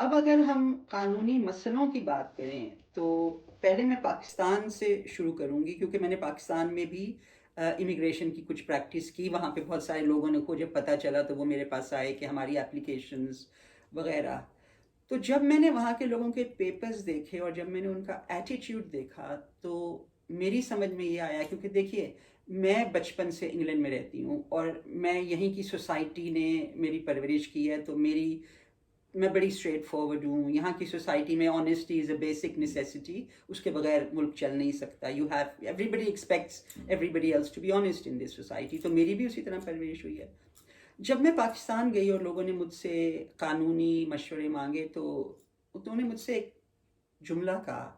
اب اگر ہم قانونی مسئلوں کی بات کریں تو پہلے میں پاکستان سے شروع کروں گی، کیونکہ میں نے پاکستان میں بھی امیگریشن کی کچھ پریکٹس کی. وہاں پہ بہت سارے لوگوں کو جب پتہ چلا تو وہ میرے پاس آئے کہ ہماری اپلیکیشنز وغیرہ. تو جب میں نے وہاں کے لوگوں کے پیپرز دیکھے اور جب میں نے ان کا ایٹیٹیوڈ دیکھا تو میری سمجھ میں یہ آیا، کیونکہ دیکھیے میں بچپن سے انگلینڈ میں رہتی ہوں اور میں یہیں کی سوسائٹی نے میری پرورش کی ہے، تو میں بڑی اسٹریٹ فارورڈ ہوں. یہاں کی سوسائٹی میں honesty is a basic necessity, اس کے بغیر ملک چل نہیں سکتا. You have everybody expects everybody else to be honest in this society. تو میری بھی اسی طرح پرورش ہوئی ہے. جب میں پاکستان گئی اور لوگوں نے مجھ سے قانونی مشورے مانگے تو انہوں نے مجھ سے ایک جملہ کہا،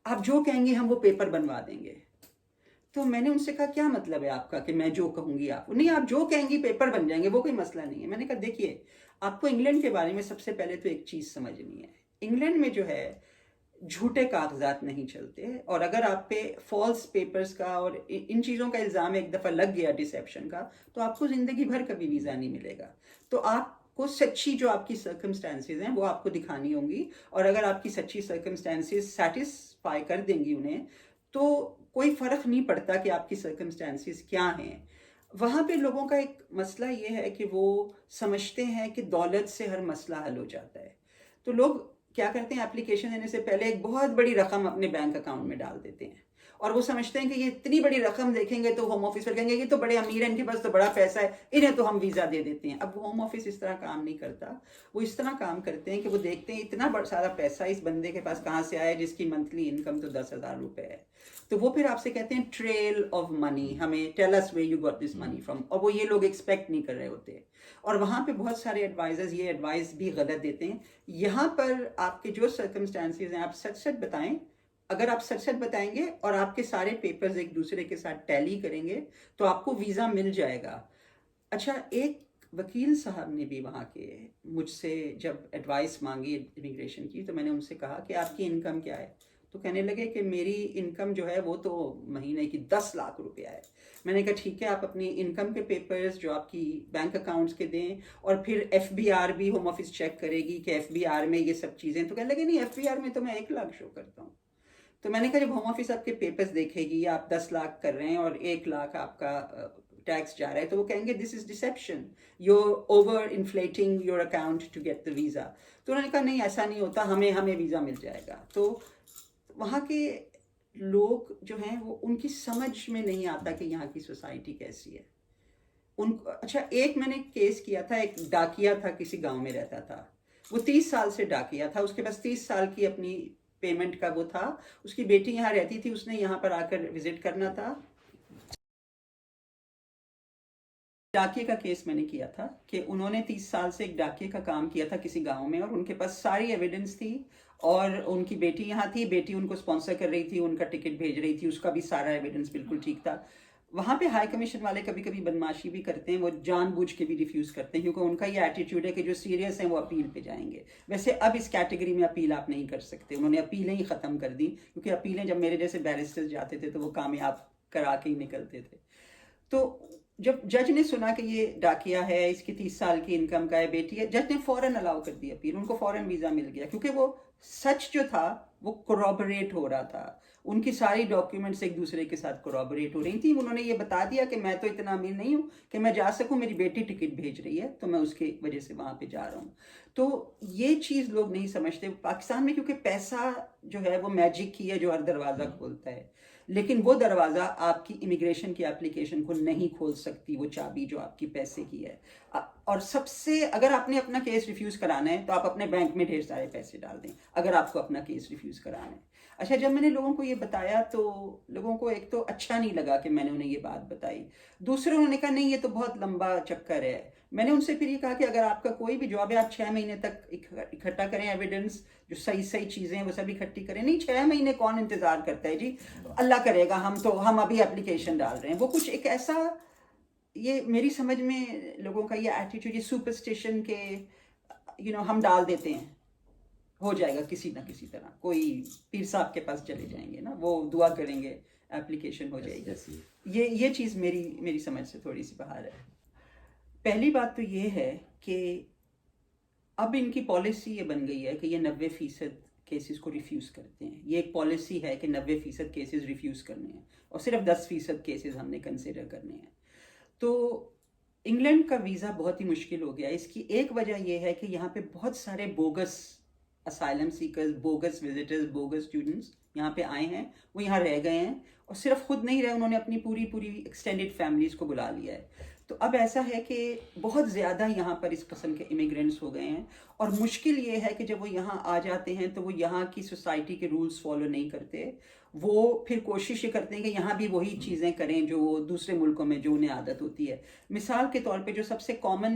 آپ جو کہیں گے ہم وہ پیپر بنوا دیں گے. تو میں نے ان سے کہا کیا مطلب ہے آپ کا کہ میں جو کہوں گی آپ نہیں، آپ جو کہیں گی پیپر بن جائیں گے، وہ کوئی مسئلہ نہیں ہے. میں نے کہا دیکھیے آپ کو انگلینڈ کے بارے میں سب سے پہلے تو ایک چیز سمجھنی ہے. انگلینڈ میں جو ہے جھوٹے کاغذات نہیں چلتے، اور اگر آپ پہ فالس پیپرز کا اور ان چیزوں کا الزام ایک دفعہ لگ گیا ڈسیپشن کا تو آپ کو زندگی بھر کبھی ویزا نہیں ملے گا. تو آپ کو سچی جو آپ کی سرکمسٹانسز ہیں وہ آپ کو دکھانی ہوں گی، اور اگر آپ کی سچی سرکمسٹانسز سیٹسفائی کر دیں گی انہیں تو کوئی فرق نہیں پڑتا کہ آپ کی سرکمسٹانسز کیا ہیں. وہاں پہ لوگوں کا ایک مسئلہ یہ ہے کہ وہ سمجھتے ہیں کہ دولت سے ہر مسئلہ حل ہو جاتا ہے. تو لوگ کیا کرتے ہیں، اپلیکیشن دینے سے پہلے ایک بہت بڑی رقم اپنے بینک اکاؤنٹ میں ڈال دیتے ہیں، اور وہ سمجھتے ہیں کہ یہ اتنی بڑی رقم دیکھیں گے تو ہوم آفس پر کہیں گے یہ تو بڑے امیر ہیں، ان کے پاس تو بڑا پیسہ ہے، انہیں تو ہم ویزا دے دیتے ہیں. اب ہوم آفس اس طرح کام نہیں کرتا. وہ اس طرح کام کرتے ہیں کہ وہ دیکھتے ہیں اتنا بڑا سارا پیسہ اس بندے کے پاس کہاں سے آیا جس کی منتھلی انکم تو 10,000 روپے ہے. تو وہ پھر آپ سے کہتے ہیں ٹریل آف منی، ہمیں tell us where you got this money from, اور وہ یہ لوگ ایکسپیکٹ نہیں کر رہے ہوتے. اور وہاں پہ بہت سارے ایڈوائزرز یہ ایڈوائز بھی غلط دیتے ہیں. یہاں پر آپ کے جو سرکمسٹانسز ہیں آپ سچ سچ بتائیں. اگر آپ سچ سچ بتائیں گے اور آپ کے سارے پیپرز ایک دوسرے کے ساتھ ٹیلی کریں گے تو آپ کو ویزا مل جائے گا. اچھا، ایک وکیل صاحب نے بھی وہاں کے مجھ سے جب ایڈوائس مانگی امیگریشن کی تو میں نے ان سے کہا کہ آپ کی انکم کیا ہے. تو کہنے لگے کہ میری انکم جو ہے وہ تو مہینے کی 10 لاکھ روپیہ ہے. میں نے کہا ٹھیک ہے، آپ اپنی انکم کے پیپرز جو آپ کی بینک اکاؤنٹس کے دیں، اور پھر ایف بی آر بھی ہوم آفس چیک کرے گی کہ ایف بی آر میں یہ سب چیزیں. تو کہنے لگے نہیں، ایف بی آر میں تو میں 1 لاکھ شو کرتا ہوں. تو میں نے کہا جب ہوم آفس آپ کے پیپرز دیکھے گی، آپ 10 لاکھ کر رہے ہیں اور 1 لاکھ آپ کا ٹیکس جا رہا ہے، تو وہ کہیں گے this is deception, you over inflating your account to get the visa. تو انہوں نے کہا نہیں ایسا نہیں ہوتا، ہمیں ویزا مل جائے گا. تو وہاں کے لوگ جو ہیں وہ ان کی سمجھ میں نہیں آتا کہ یہاں کی سوسائٹی کیسی ہے. اچھا، ایک میں نے کیس کیا تھا، ایک ڈاکیا تھا، کسی گاؤں میں رہتا تھا. وہ 30 سال سے ڈاکیا تھا، اس کے پاس 30 سال کی اپنی پیمنٹ کا وہ تھا. اس کی بیٹی یہاں رہتی تھی، اس نے یہاں پر آ کر وزٹ کرنا تھا. ڈاکے کا کیس میں نے کیا تھا کہ انہوں نے 30 سال سے ایک ڈاکے کا کام کیا تھا کسی گاؤں میں، اور ان کے پاس ساری ایویڈنس تھی، اور ان کی بیٹی یہاں تھی، بیٹی ان کو اسپانسر کر رہی تھی، ان کا ٹکٹ بھیج رہی تھی، اس کا بھی سارا ایویڈنس بالکل ٹھیک تھا. وہاں پہ ہائی کمیشن والے کبھی کبھی بدماشی بھی کرتے ہیں، وہ جان بوجھ کے بھی ریفیوز کرتے ہیں، کیونکہ ان کا یہ ایٹیٹیوڈ ہے کہ جو سیریس ہیں وہ اپیل پہ جائیں گے. ویسے اب اس کیٹیگری میں اپیل آپ نہیں کر سکتے، انہوں نے اپیلیں ہی ختم کر دی، کیونکہ اپیلیں جب میرے جیسے بیرسٹر جاتے تھے تو وہ کامیاب کرا کے ہی نکلتے تھے. تو جب جج نے سنا کہ یہ ڈاکیا ہے، اس کی 30 سال کی انکم کا ہے، بیٹی ہے، جج نے فوراً الاؤ کر دی اپیل، ان کو فوراً ویزا مل گیا، کیونکہ وہ سچ جو تھا وہ corroborate ہو رہا تھا. ان کی ساری ڈاکیومنٹس ایک دوسرے کے ساتھ corroborate ہو رہی تھیں. انہوں نے یہ بتا دیا کہ میں تو اتنا امیر نہیں ہوں کہ میں جا سکوں، میری بیٹی ٹکٹ بھیج رہی ہے تو میں اس کی وجہ سے وہاں پہ جا رہا ہوں. تو یہ چیز لوگ نہیں سمجھتے پاکستان میں، کیونکہ پیسہ جو ہے وہ میجک ہی ہے جو ہر دروازہ کھولتا ہے، لیکن وہ دروازہ آپ کی امیگریشن کی اپلیکیشن کو نہیں کھول سکتی، وہ چابی جو آپ کی پیسے کی ہے. اور سب سے اگر آپ نے اپنا کیس ریفیوز کرانا ہے تو آپ اپنے بینک میں ڈھیر سارے پیسے ڈال دیں اگر آپ کو اپنا کیس ریفیوز کرانا ہے. اچھا، جب میں نے لوگوں کو یہ بتایا تو لوگوں کو ایک تو اچھا نہیں لگا کہ میں نے انہیں یہ بات بتائی. دوسرے انہوں نے کہا نہیں یہ تو بہت لمبا چکر ہے. میں نے ان سے پھر یہ کہا کہ اگر آپ کا کوئی بھی جواب ہے آپ 6 مہینے تک اکٹھا کریں ایویڈنس، جو صحیح چیزیں ہیں وہ سب اکٹھی کریں. نہیں 6 مہینے کون انتظار کرتا ہے جی، اللہ کرے گا، ہم ابھی اپلیکیشن ڈال رہے ہیں. وہ کچھ ایک ایسا، یہ میری سمجھ میں لوگوں کا یہ ایٹیٹیوڈ، یہ سپرسٹیشن کہ ہم ڈال دیتے ہیں ہو جائے گا کسی نہ کسی طرح، کوئی پیر صاحب کے پاس چلے جائیں گے نا، وہ دعا کریں گے اپلیکیشن ہو جائے گی. یہ چیز میری سمجھ سے تھوڑی سی باہر ہے. پہلی بات تو یہ ہے کہ اب इनकी पॉलिसी ये बन गई है कि ये 90% केसेस को रिफ्यूज़ करते हैं। ये एक पॉलिसी है कि 90% केसेस रिफ्यूज़ करने हैं और सिर्फ 10% केसेस हमने कंसिडर करने हैं। तो इंग्लैंड का वीज़ा बहुत ही मुश्किल हो गया। इसकी एक वजह यह है कि यहाँ पे बहुत सारे bogus asylum seekers, bogus visitors, bogus students यहाँ पे आए हैं, वो यहाँ रह गए हैं और सिर्फ खुद नहीं रहे, उन्होंने अपनी पूरी पूरी एक्सटेंडेड फैमिलीज़ को बुला लिया है। तो अब ऐसा है कि बहुत ज़्यादा यहाँ पर इस किस्म के इमिग्रेंट्स हो गए हैं और मुश्किल ये है कि जब वो यहाँ आ जाते हैं तो वो यहाँ की सोसाइटी के रूल्स फॉलो नहीं करते। वो फिर कोशिश ये करते हैं कि यहाँ भी वही चीज़ें करें जो दूसरे मुल्कों में जो उन्हें आदत होती है। मिसाल के तौर पे जो सबसे कॉमन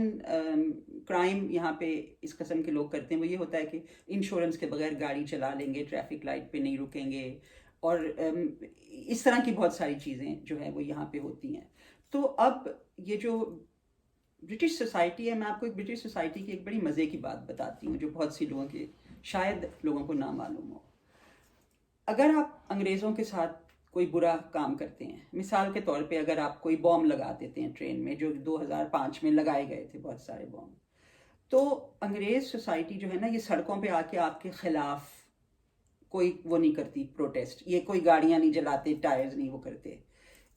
क्राइम यहाँ पे इस किस्म के लोग करते हैं वो ये होता है कि इंश्योरेंस के बगैर गाड़ी चला लेंगे, ट्रैफिक लाइट पे नहीं रुकेंगे और इस तरह की बहुत सारी चीज़ें जो है वो यहाँ पे होती हैं। तो अब ये जो ब्रिटिश सोसाइटी है, मैं आपको एक ब्रिटिश सोसाइटी की एक बड़ी मज़े की बात बताती हूँ जो बहुत सी लोगों के शायद लोगों को ना मालूम हो। अगर आप अंग्रेज़ों के साथ कोई बुरा काम करते हैं, मिसाल के तौर पे अगर आप कोई बॉम्ब लगा देते हैं ट्रेन में, जो 2005 में लगाए गए थे बहुत सारे बॉम्ब, तो अंग्रेज़ सोसाइटी जो है ना ये सड़कों पे आके आपके ख़िलाफ़ कोई वो नहीं करती प्रोटेस्ट, ये कोई गाड़ियाँ नहीं जलाते, टायर्स नहीं वो करते।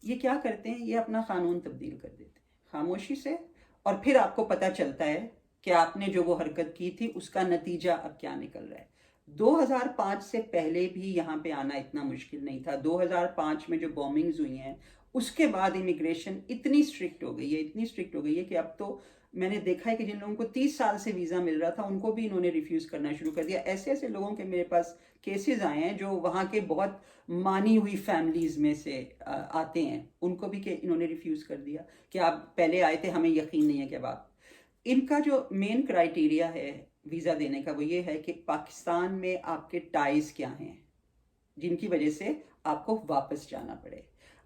ये क्या करते हैं, ये अपना कानून तब्दील कर देते हैं खामोशी से, और फिर आपको पता चलता है कि आपने जो वो हरकत की थी उसका नतीजा अब क्या निकल रहा है। 2005 से पहले भी यहाँ पे आना इतना मुश्किल नहीं था। 2005 में जो बॉम्बिंग्स हुई हैं उसके बाद इमिग्रेशन इतनी स्ट्रिक्ट हो गई है, इतनी स्ट्रिक्ट हो गई है कि अब तो मैंने देखा है कि जिन लोगों को 30 साल से वीज़ा मिल रहा था उनको भी इन्होंने रिफ्यूज़ करना शुरू कर दिया। ऐसे ऐसे लोगों के मेरे पास केसेस आए हैं जो वहाँ के बहुत मानी हुई फैमिलीज़ में से आते हैं, उनको भी कि इन्होंने रिफ्यूज़ कर दिया कि आप पहले आए थे, हमें यकीन नहीं है कि अब आप। इनका जो मेन क्राइटेरिया है वीज़ा देने का वो ये है कि पाकिस्तान में आपके टाइज क्या हैं जिनकी वजह से आपको वापस जाना पड़े।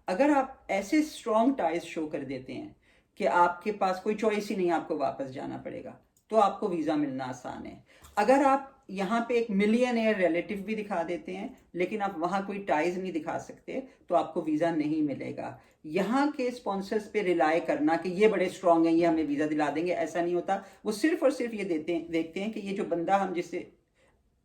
अगर आप ऐसे स्ट्रॉन्ग टाइज शो कर देते हैं कि आपके पास कोई चॉइस ही नहीं, आपको वापस जाना पड़ेगा, तो आपको वीज़ा मिलना आसान है। अगर आप यहाँ पे एक मिलियनेयर रिलेटिव भी दिखा देते हैं लेकिन आप वहाँ कोई टाइज नहीं दिखा सकते तो आपको वीज़ा नहीं मिलेगा। यहाँ के स्पॉन्सर्स पे रिलाय करना कि ये बड़े स्ट्रांग हैं, ये हमें वीज़ा दिला देंगे, ऐसा नहीं होता। वो सिर्फ और सिर्फ ये देखते हैं कि ये जो बंदा हम जिससे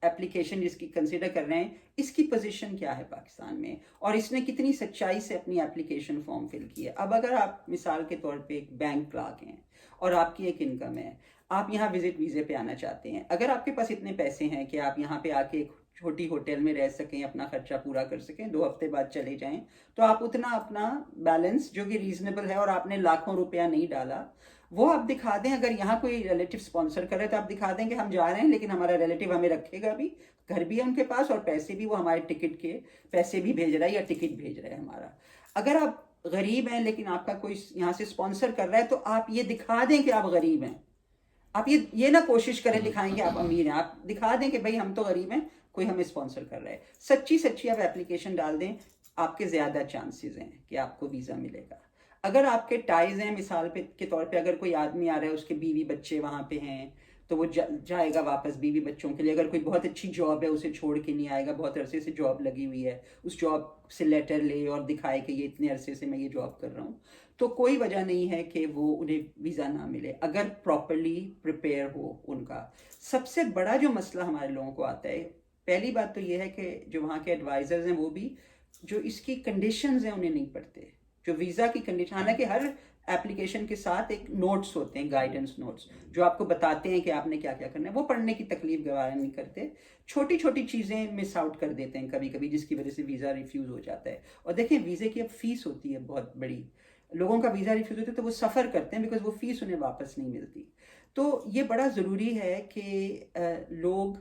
एप्लीकेशन जिसकी कंसिडर कर रहे हैं इसकी पोजीशन क्या है पाकिस्तान में और इसने कितनी सच्चाई से अपनी एप्लीकेशन फॉर्म फिल की है। अब अगर आप मिसाल के तौर पे एक बैंक क्लर्क हैं और आपकी एक इनकम है, आप यहाँ विजिट वीज़े पे आना चाहते हैं, अगर आपके पास इतने पैसे हैं कि आप यहाँ पे आके एक छोटी होटल में रह सकें, अपना खर्चा पूरा कर सकें, 2 हफ्ते बाद चले जाएं, तो आप उतना अपना बैलेंस जो कि रीजनेबल है और आपने लाखों रुपया नहीं डाला वो आप दिखा दें। अगर यहाँ कोई रिलेटिव स्पॉन्सर करे तो आप दिखा दें कि हम जा रहे हैं लेकिन हमारा रिलेटिव हमें रखेगा भी, घर भी है उनके पास और पैसे भी वो हमारे टिकट के पैसे भी भेज रहा है या टिकट भेज रहा है हमारा। अगर आप गरीब हैं लेकिन आपका कोई यहाँ से स्पॉन्सर कर रहा है तो आप ये दिखा दें कि आप गरीब हैं। आप ये ना कोशिश करें दिखाएं कि आप अमीर हैं, आप दिखा दें कि भाई हम तो गरीब हैं, कोई हमें स्पॉन्सर कर रहा है। सच्ची सच्ची आप एप्लीकेशन डाल दें, आपके ज़्यादा चांसेस हैं कि आपको वीज़ा मिलेगा। अगर आपके टाइज हैं, मिसाल के तौर पे अगर कोई आदमी आ रहा है उसके बीवी बच्चे वहाँ पे हैं तो वो जाएगा वापस बीवी बच्चों के लिए। अगर कोई बहुत अच्छी जॉब है उसे छोड़ के नहीं आएगा, बहुत अरसे से जॉब लगी हुई है, उस जॉब से लेटर ले और दिखाए कि ये इतने अरसे से मैं ये जॉब कर रहा हूँ, तो कोई वजह नहीं है कि वो उन्हें वीज़ा ना मिले अगर प्रॉपरली प्रिपेयर हो उनका। सबसे बड़ा जो मसला हमारे लोगों को आता है, पहली बात तो ये है कि जो वहाँ के एडवाइज़र्स हैं वो भी जो इसकी कंडीशंस हैं उन्हें नहीं पढ़ते। जो वीज़ा की कंडीशन, हालांकि हर एप्लीकेशन के साथ एक नोट्स होते हैं, गाइडेंस नोट्स जो आपको बताते हैं कि आपने क्या क्या करना है, वो पढ़ने की तकलीफ गवारा नहीं करते। छोटी छोटी चीज़ें मिस आउट कर देते हैं कभी कभी जिसकी वजह से वीज़ा रिफ्यूज़ हो जाता है। और देखिए वीज़े की अब फीस होती है बहुत बड़ी, लोगों का वीज़ा रिफ्यूज़ होता है तो वो सफ़र करते हैं बिकॉज वो फ़ीस उन्हें वापस नहीं मिलती। तो ये बड़ा ज़रूरी है कि लोग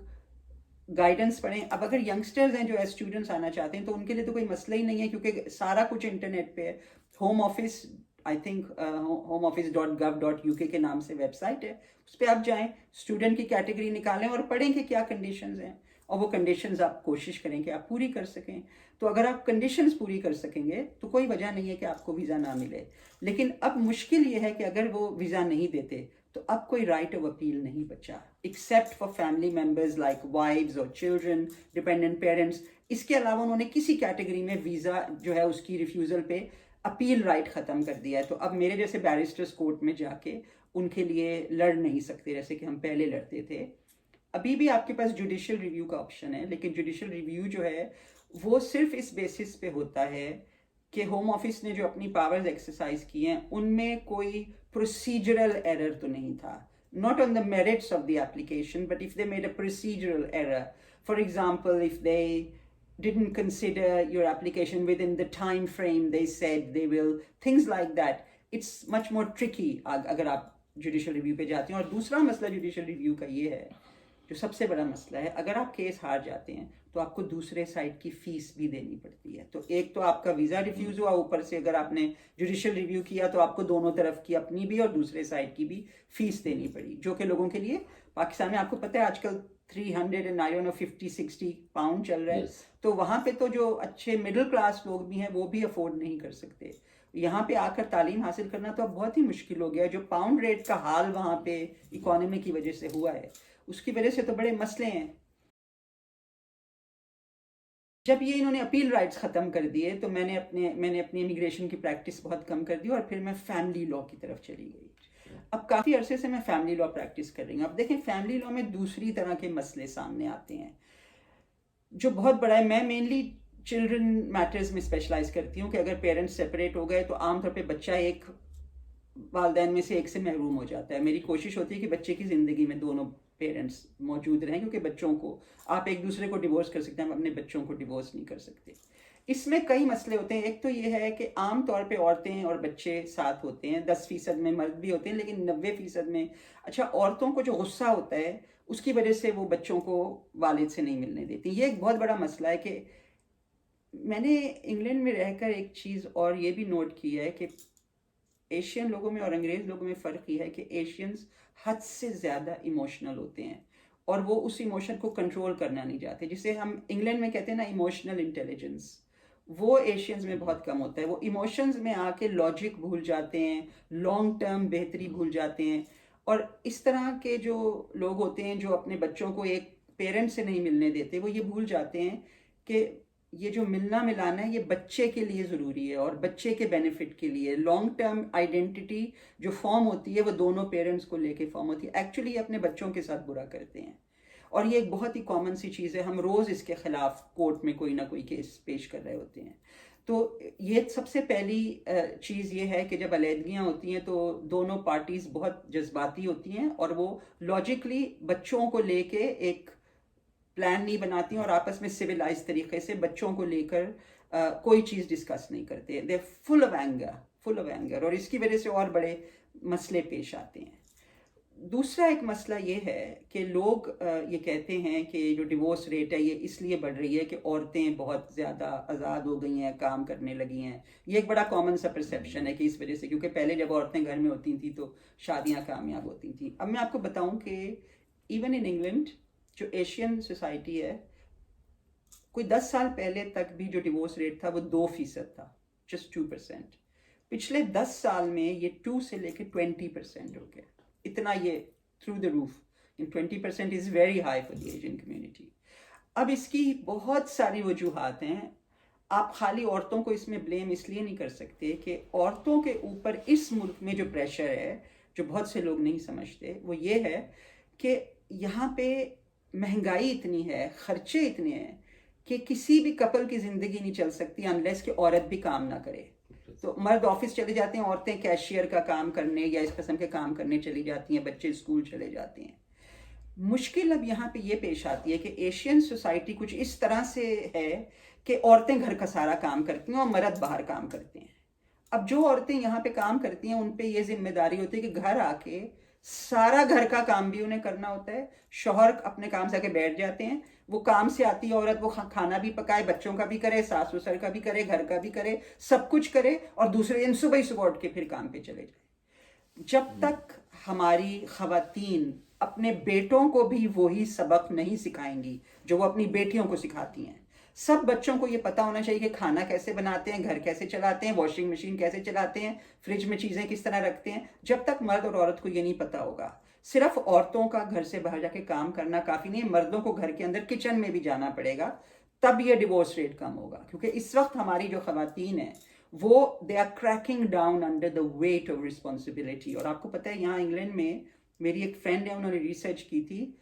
गाइडेंस पढ़ें। अब अगर यंगस्टर्स हैं जो एज स्टूडेंट्स आना चाहते हैं तो उनके लिए तो कोई मसला ही नहीं है क्योंकि सारा कुछ इंटरनेट पे है। Home office, I think homeoffice.gov.uk के नाम से वेबसाइट है, उस पर आप जाएं, स्टूडेंट की कैटेगरी निकालें और पढ़ें कि क्या कंडीशंस हैं और वो कंडीशंस आप कोशिश करें कि आप पूरी कर सकें। तो अगर आप कंडीशंस पूरी कर सकेंगे तो कोई वजह नहीं है कि आपको वीज़ा ना मिले। लेकिन अब मुश्किल ये है कि अगर वो वीज़ा नहीं देते तो अब कोई राइट ऑफ अपील नहीं बचा except for family members like wives और चिल्ड्रन, डिपेंडेंट पेरेंट्स। इसके अलावा उन्होंने किसी कैटेगरी में वीज़ा जो है उसकी रिफ्यूज़ल पे अपील राइट ख़त्म कर दिया है। तो अब मेरे जैसे बैरिस्टर्स कोर्ट में जाके उनके लिए लड़ नहीं सकते जैसे कि हम पहले लड़ते थे। अभी भी आपके पास जुडिशियल रिव्यू का ऑप्शन है, लेकिन जुडिशियल रिव्यू जो है वो सिर्फ इस बेसिस पे होता है कि होम ऑफिस ने जो अपनी पावर्स एक्सरसाइज की हैं उनमें कोई प्रोसीजरल एरर तो नहीं था, not on the merits of the application, but if they made a procedural error, for example, if they didn't consider your application within the time frame they said they will, things like that, it's much more tricky अगर आप judicial review पे जाते हैं। और दूसरा मसला judicial review का ये है, जो सबसे बड़ा मसला है, अगर आप केस हार जाते हैं तो आपको दूसरे साइड की फीस भी देनी पड़ती है। तो एक तो आपका वीज़ा रिफ्यूज़ हुआ, ऊपर से अगर आपने जुडिशियल रिव्यू किया तो आपको दोनों तरफ की, अपनी भी और दूसरे साइड की भी फीस देनी पड़ी, जो कि लोगों के लिए पाकिस्तान में आपको पता है आजकल 350-60 पाउंड चल रहा है। Yes. तो वहाँ पे तो जो अच्छे मिडिल क्लास लोग भी हैं वो भी अफोर्ड नहीं कर सकते। यहाँ पे आकर तालीम हासिल करना तो अब बहुत ही मुश्किल हो गया है। जो पाउंड रेट का हाल वहाँ पे इकोनॉमी की वजह से हुआ है, उसकी वजह से तो बड़े मसले हैं। जब ये इन्होंने अपील राइट्स ख़त्म कर दिए तो मैंने अपनी इमिग्रेशन की प्रैक्टिस बहुत कम कर दी और फिर मैं फैमिली लॉ की तरफ चली गई। अब काफ़ी अरसे से मैं फैमिली लॉ प्रैक्टिस कर रही हूँ। अब देखें, फैमिली लॉ में दूसरी तरह के मसले सामने आते हैं जो बहुत बड़ा है। मैं मेनली चिल्ड्रन मैटर्स में स्पेशलाइज करती हूँ कि अगर पेरेंट्स सेपरेट हो गए तो आमतौर पे बच्चा एक वालदैन में से एक से महरूम हो जाता है। मेरी कोशिश होती है कि बच्चे की ज़िंदगी में दोनों पेरेंट्स मौजूद रहें, क्योंकि बच्चों को आप एक दूसरे को डिवोर्स कर सकते हैं, अपने बच्चों को डिवोर्स नहीं कर सकते। इसमें कई मसले होते हैं। एक तो ये है कि आम तौर पे औरतें और बच्चे साथ होते हैं, 10% में मर्द भी होते हैं, लेकिन 90% में अच्छा औरतों को जो गुस्सा होता है उसकी वजह से वो बच्चों को वालिद से नहीं मिलने देती। ये एक बहुत बड़ा मसला है कि मैंने इंग्लैंड में रहकर एक चीज़ और ये भी नोट की है कि एशियन लोगों में और अंग्रेज़ लोगों में फ़र्क ये है कि एशियंस हद से ज़्यादा इमोशनल होते हैं और वो उस इमोशन को कंट्रोल करना नहीं चाहते, जिसे हम इंग्लैंड में कहते हैं ना इमोशनल इंटेलिजेंस, वो एशियंस में बहुत कम होता है। वो इमोशंस में आके लॉजिक भूल जाते हैं, लॉन्ग टर्म बेहतरी भूल जाते हैं। और इस तरह के जो लोग होते हैं जो अपने बच्चों को एक पेरेंट से नहीं मिलने देते, वो ये भूल जाते हैं कि ये जो मिलना मिलाना है ये बच्चे के लिए ज़रूरी है और बच्चे के बेनिफिट के लिए। लॉन्ग टर्म आइडेंटिटी जो फॉर्म होती है वो दोनों पेरेंट्स को लेके फॉर्म होती है। एक्चुअली ये अपने बच्चों के साथ बुरा करते हैं और ये एक बहुत ही कॉमन सी चीज़ है। हम रोज़ इसके ख़िलाफ़ कोर्ट में कोई ना कोई केस पेश कर रहे होते हैं। तो ये सबसे पहली चीज़ ये है कि जब अलहदगियाँ होती हैं तो दोनों पार्टीज़ बहुत जज्बाती होती हैं और वो लॉजिकली बच्चों को लेके एक प्लान नहीं बनाती हैं और आपस में सिविलाइज तरीके से बच्चों को लेकर कोई चीज़ डिस्कस नहीं करते। दे फुल ऑफ एंगर और इसकी वजह से और बड़े मसले पेश आते हैं। दूसरा एक मसला ये है कि लोग ये कहते हैं कि जो डिवोर्स रेट है ये इसलिए बढ़ रही है कि औरतें बहुत ज़्यादा आज़ाद हो गई हैं, काम करने लगी हैं। ये एक बड़ा कॉमन सा परसेप्शन है कि इस वजह से, क्योंकि पहले जब औरतें घर में होती थी तो शादियाँ कामयाब होती थी। अब मैं आपको बताऊँ कि इवन इन इंग्लैंड जो एशियन सोसाइटी है, कोई 10 साल पहले तक भी जो डिवोर्स रेट था वो 2% था, जस्ट 2%। पिछले 10 साल में ये 2 से लेकर 20% हो गया। इतना ये through the roof. 20% is very high for the Asian community. अब इसकी बहुत सारी वजूहात हैं। आप खाली औरतों को इसमें ब्लेम इसलिए नहीं कर सकते कि औरतों के ऊपर इस मुल्क में जो प्रेशर है, जो बहुत से लोग नहीं समझते, वो ये है कि यहाँ पे महंगाई इतनी है, ख़र्चे इतने हैं कि किसी भी कपल की ज़िंदगी नहीं चल सकती अनलेस कि औरत भी काम ना करे। तो मर्द ऑफिस चले जाते हैं, औरतें कैशियर का काम करने या इस किस्म के काम करने चली जाती हैं, बच्चे स्कूल चले जाते हैं। मुश्किल अब यहाँ पे ये पेश आती है कि एशियन सोसाइटी कुछ इस तरह से है कि औरतें घर का सारा काम करती हैं और मर्द बाहर काम करते हैं। अब जो औरतें यहाँ पे काम करती हैं उन पे ये जिम्मेदारी होती है कि घर आके सारा घर का काम भी उन्हें करना होता है। शौहर अपने काम से आके बैठ जाते हैं, वो काम से आती है औरत, वो खाना भी पकाए, बच्चों का भी करे, सास ससुर का भी करे, घर का भी करे, सब कुछ करे और दूसरे दिन सुबह ही सुबह उठ के फिर काम पे चले जाए। जब तक हमारी खवातीन अपने बेटों को भी वही सबक नहीं सिखाएंगी जो वो अपनी बेटियों को सिखाती हैं। सब बच्चों को ये पता होना चाहिए कि खाना कैसे बनाते हैं, घर कैसे चलाते हैं, वॉशिंग मशीन कैसे चलाते हैं, फ्रिज में चीज़ें किस तरह रखते हैं। जब तक मर्द और औरत को ये नहीं पता होगा, सिर्फ औरतों का घर से बाहर जाके काम करना काफ़ी नहीं है, मर्दों को घर के अंदर किचन में भी जाना पड़ेगा, तब ये डिवोर्स रेट कम होगा। क्योंकि इस वक्त हमारी जो खवातीन हैं वो they are cracking down under the weight of responsibility. और आपको पता है यहाँ इंग्लैंड में मेरी एक फ्रेंड है, उन्होंने रिसर्च की थी,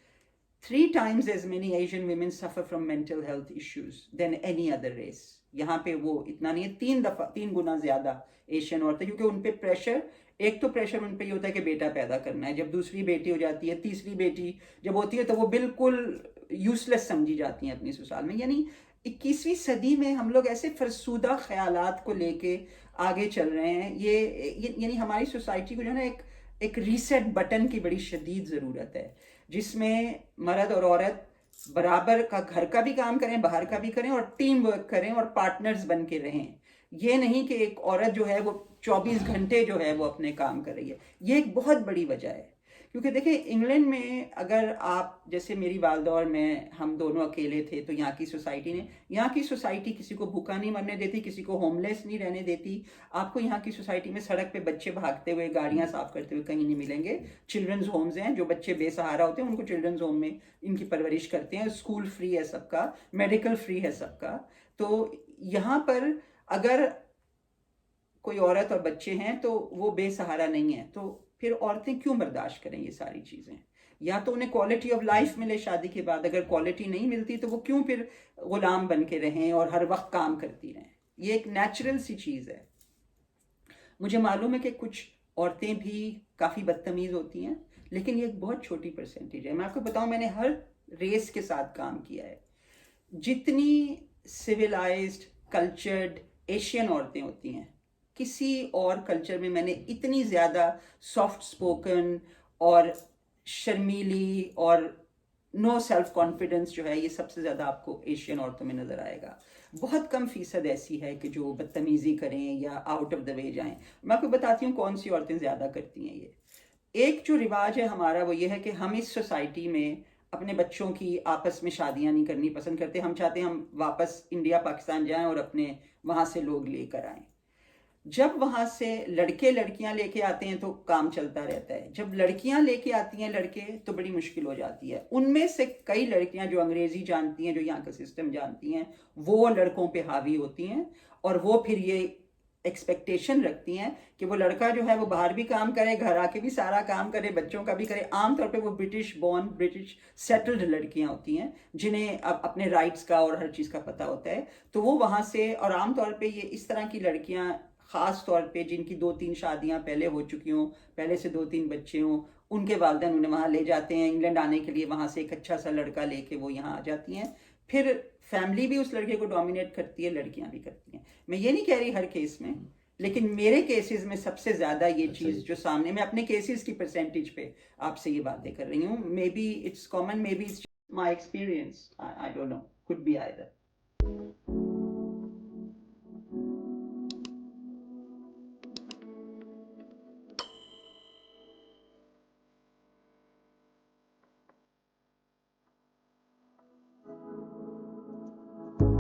3 times as many Asian women suffer from mental health issues than any other race। यहाँ पे वो इतना नहीं है, 3 गुना ज्यादा एशियन औरतें, क्योंकि उन पे प्रेशर, एक तो प्रेशर उन पे ये होता है कि बेटा पैदा करना है, जब दूसरी बेटी हो जाती है, तीसरी बेटी जब होती है तो वो बिल्कुल यूजलेस समझी जाती हैं अपनी ससुराल में। यानी 21वीं सदी में हम लोग ऐसे फरसूदा ख्यालात को लेके आगे चल रहे हैं। ये यानी हमारी सोसाइटी को जो है ना एक रीसेट बटन की बड़ी शदीद ज़रूरत है, जिसमें मर्द और औरत बराबर का घर का भी काम करें, बाहर का भी करें, और टीम वर्क करें और पार्टनर्स बन के रहें। ये नहीं कि एक औरत जो है वो 24 घंटे जो है वो अपने काम कर रही है। ये एक बहुत बड़ी वजह है। क्योंकि देखिए इंग्लैंड में अगर आप, जैसे मेरी वालदा और मैं, हम दोनों अकेले थे, तो यहाँ की सोसाइटी किसी को भूखा नहीं मरने देती, किसी को होमलेस नहीं रहने देती। आपको यहाँ की सोसाइटी में सड़क पे बच्चे भागते हुए, गाड़ियाँ साफ करते हुए कहीं नहीं मिलेंगे। चिल्ड्रंस होम्स हैं, जो बच्चे बेसहारा होते हैं उनको चिल्ड्रंस होम में इनकी परवरिश करते हैं। स्कूल फ्री है सबका, मेडिकल फ्री है सबका। तो यहाँ पर अगर कोई औरत और बच्चे हैं तो वो बेसहारा नहीं है, तो फिर औरतें क्यों बर्दाश्त करें ये सारी चीज़ें? या तो उन्हें क्वालिटी ऑफ लाइफ मिले शादी के बाद, अगर क्वालिटी नहीं मिलती तो वो क्यों फिर गुलाम बन के रहें और हर वक्त काम करती रहें? ये एक नेचुरल सी चीज़ है। मुझे मालूम है कि कुछ औरतें भी काफ़ी बदतमीज़ होती हैं, लेकिन ये एक बहुत छोटी परसेंटेज है। मैं आपको बताऊं, मैंने हर रेस के साथ काम किया है। जितनी सिविलाइज्ड कल्चर्ड एशियन औरतें होती हैं, किसी और कल्चर में मैंने इतनी ज़्यादा सॉफ्ट स्पोकन और शर्मीली और नो सेल्फ कॉन्फिडेंस जो है, ये सबसे ज़्यादा आपको एशियन औरतों में नज़र आएगा। बहुत कम फीसद ऐसी है कि जो बदतमीज़ी करें या आउट ऑफ द वे जाएं। मैं आपको बताती हूँ कौन सी औरतें ज़्यादा करती हैं ये। एक जो रिवाज है हमारा वो ये है कि हम इस सोसाइटी में अपने बच्चों की आपस में शादियां नहीं करनी पसंद करते। हम चाहते हैं हम वापस इंडिया पाकिस्तान जाएं और अपने वहाँ से लोग लेकर आएं। जब वहाँ से लड़के लड़कियां लेके आते हैं तो काम चलता रहता है। जब लड़कियां लेके आती हैं लड़के तो बड़ी मुश्किल हो जाती है। उनमें से कई लड़कियां जो अंग्रेजी जानती हैं, जो यहाँ का सिस्टम जानती हैं, वो लड़कों पे हावी होती हैं और वो फिर ये एक्सपेक्टेशन रखती हैं कि वो लड़का जो है वो बाहर भी काम करे, घर आके भी सारा काम करे, बच्चों का भी करे। आमतौर पे वो ब्रिटिश बॉर्न, ब्रिटिश सेटल्ड लड़कियां होती हैं जिन्हें अब अपने राइट्स का और हर चीज़ का पता होता है। तो वो वहाँ से, और आमतौर पे ये इस तरह की लड़कियां, ख़ास तौर पे जिनकी 2-3 शादियां पहले हो चुकी हों, पहले से 2-3 बच्चे हों, उनके वालिदैन उन्हें वहाँ ले जाते हैं इंग्लैंड आने के लिए। वहाँ से एक अच्छा सा लड़का लेके वो यहाँ आ जाती हैं। फिर फैमिली भी उस लड़के को डोमिनेट करती है, लड़कियां भी करती हैं। मैं ये नहीं कह रही हर केस में, लेकिन मेरे केसेस में सबसे ज़्यादा ये चीज़ जो सामने, मैं अपने केसेस की परसेंटेज पे आपसे ये बातें कर रही हूँ। May be it's common, may be it's my experience, I don't know, could be either.